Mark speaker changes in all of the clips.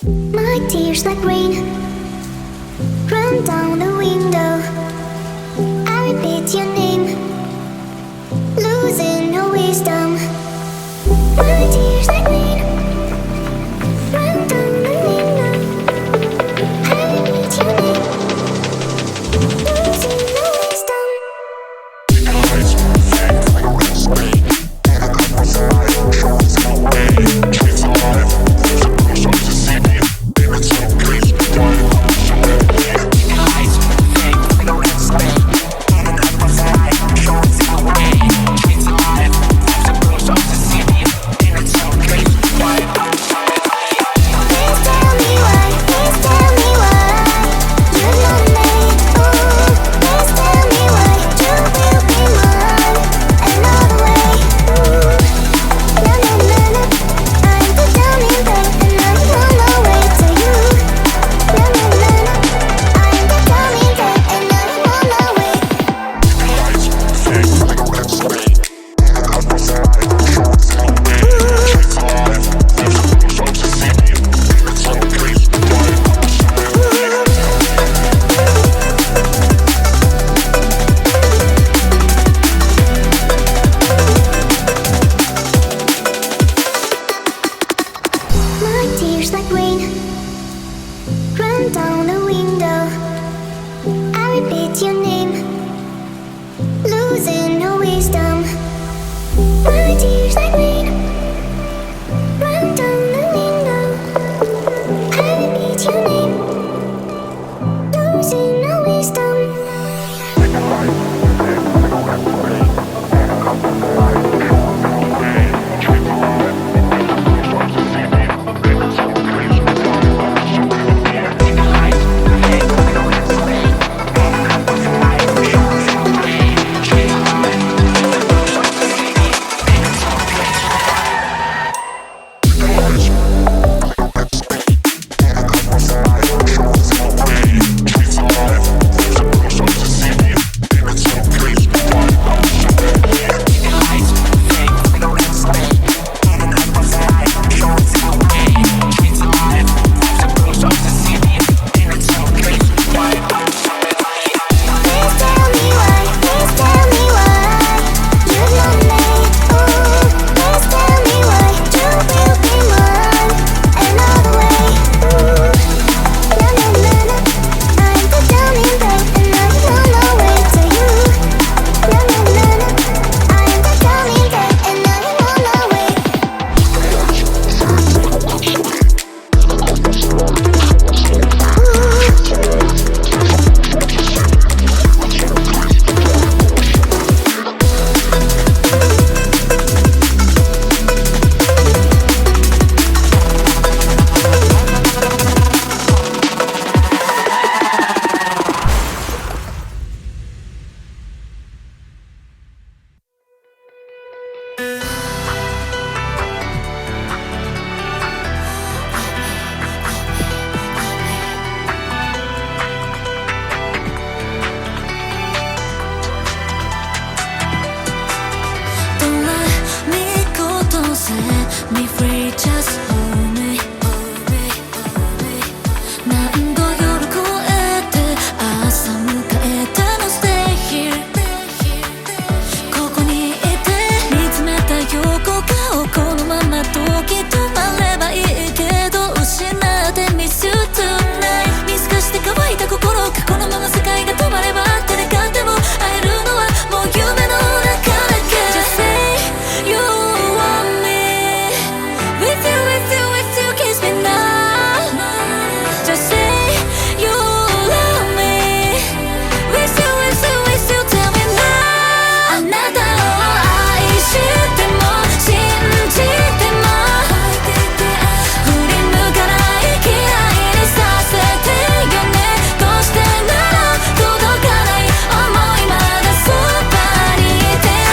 Speaker 1: My tears like rain run down the window. I repeat your name, losing no wisdom. My tears like rain run down the window. I repeat your name, losing no wisdom.
Speaker 2: Eyes fake like a red screen, and a couple smiles shows no way. Trees alive, there's a brush on the city. Baby, so please, why I'm so happy. Eyes fake like a red screen, and a couple smiles shows no way. Trees alive, there's a brush on the city. Baby, so please, why I'm so happy.
Speaker 1: Please tell me why, please tell me why you love me. Ooh, please tell me why you will be mine another way. Ooh, na na na na, I'm the dummy babe and I'm on my way to you. Na na na na, I'm the dummy babe and I'm on my way.
Speaker 2: Eyes fake like a red screen, and a couple smiles shows no way. Trees alive, there's a brush on the city. Baby, so please, why I'm so happy.
Speaker 1: My tears like rain run down the window. I repeat your name, losing no wisdom. My tears like rain run down the window. I repeat your name, losing no wisdom. Please tell me why, please tell me why you love me. Ooh, please tell me why you will be mine another way. Ooh, na na na na, I'm the dummy babe and I'm on my way to you. Na na na na, I'm the dummy babe and I'm on my way.
Speaker 3: Don't let me go, don't set me free, just hold me. 何度夜越えて朝迎えての Stay here ここにいて見つめた横顔このまま時止まればいいけど失って Miss you tonight 見透かして乾いた心がこのまま世界が止まれば手で勝っても会えるのはもう夢の中だけ Just say you want me with you with you with you kiss me now Just say you love me with you with you with you tell me now あなたを愛しても信じても振り向かない嫌いにさせてよねどうしてなら届かない想いまだそばにいてよ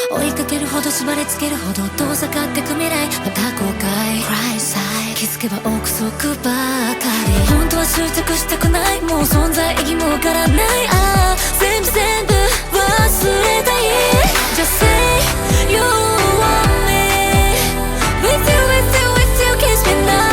Speaker 3: 追いかけるほど縛りつけるほど遠ざかってく未来また後悔 Cry side 気づけば憶測ばかり本当は執着したくないもう存在意義もわからないああ全部忘れたい Just say you want me with you with you with you kiss me now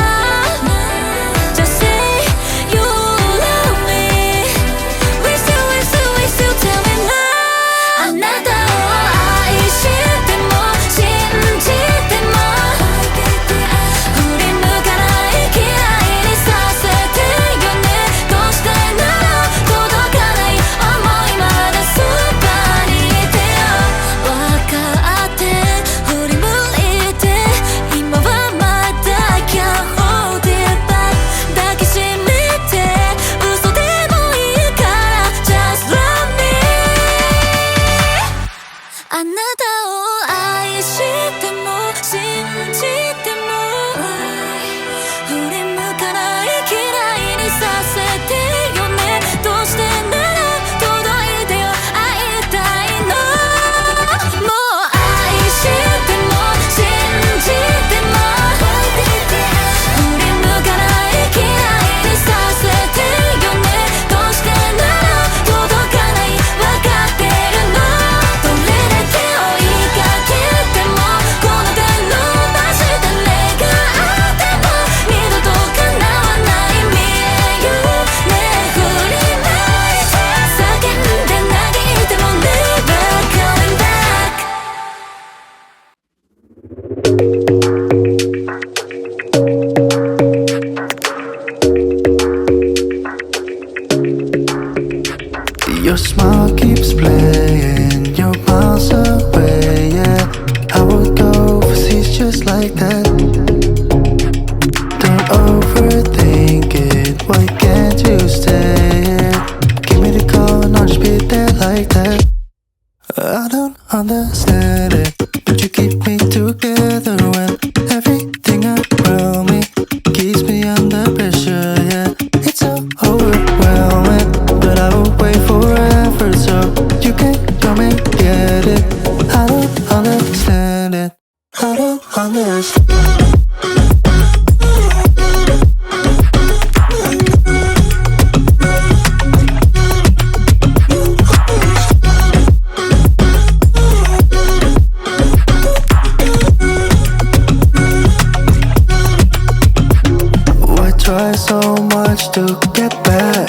Speaker 4: try so much to get back.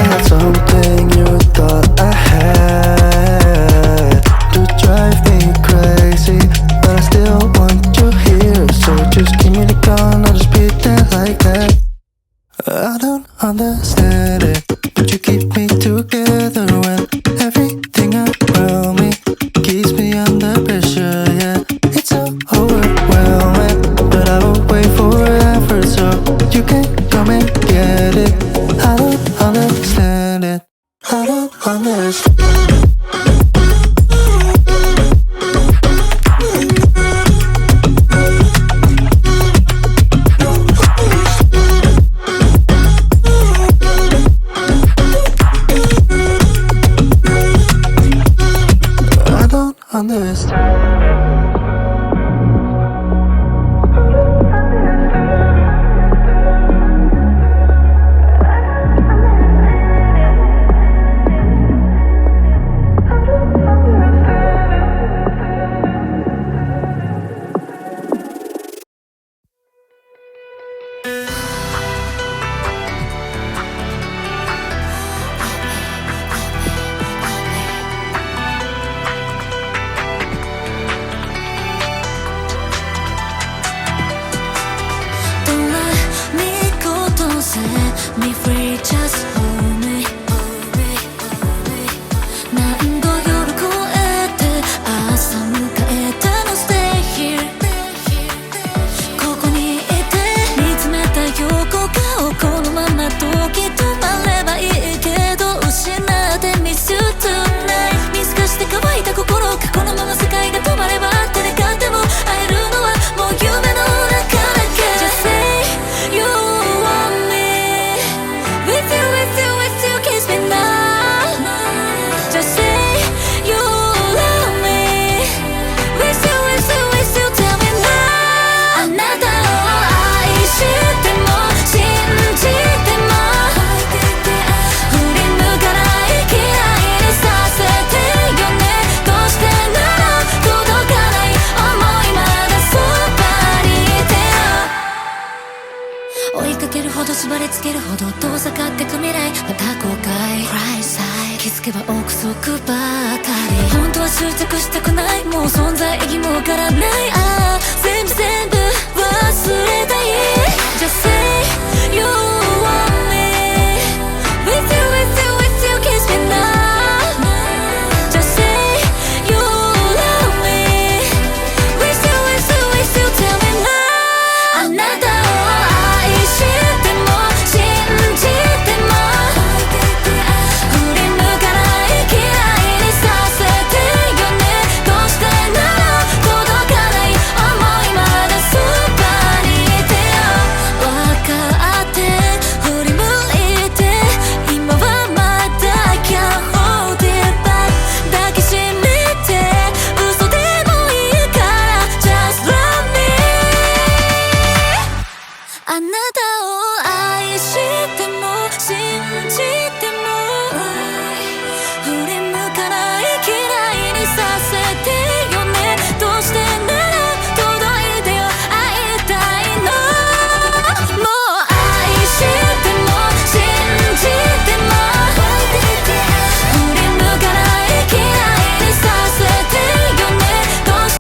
Speaker 4: And something you thought I had to drive me crazy, but I still want you here. So just give me the gun, I'll just pretend like that. I don't understand it, but you keep me together when everything around me keeps me under pressure. Yeah, it's so overwhelming, but I will wait forever so you can come and get it. I don't understand it, I don't understand.
Speaker 3: Me free, just hold me. 何度夜越えて朝迎えたの Stay here ここにいて見つめた横顔このまま時止まればいいけど失って Miss you tonight 見透かして乾いた心がこのまま世界が止まれば手で勝っても会えるのはもう夢の中だけ Just say you want me With you, kiss me now. Just say you love me. With you, tell me now. あなたを愛しても信じても振り向かない嫌いにさせてよねどうしてなら届かない想いまだそばにいてよ追いかけるほど縛りつけるほど遠ざかってく未来また後悔 Cry side 気づけば憶測ばかり本当は執着したくないもう存在意義もわからない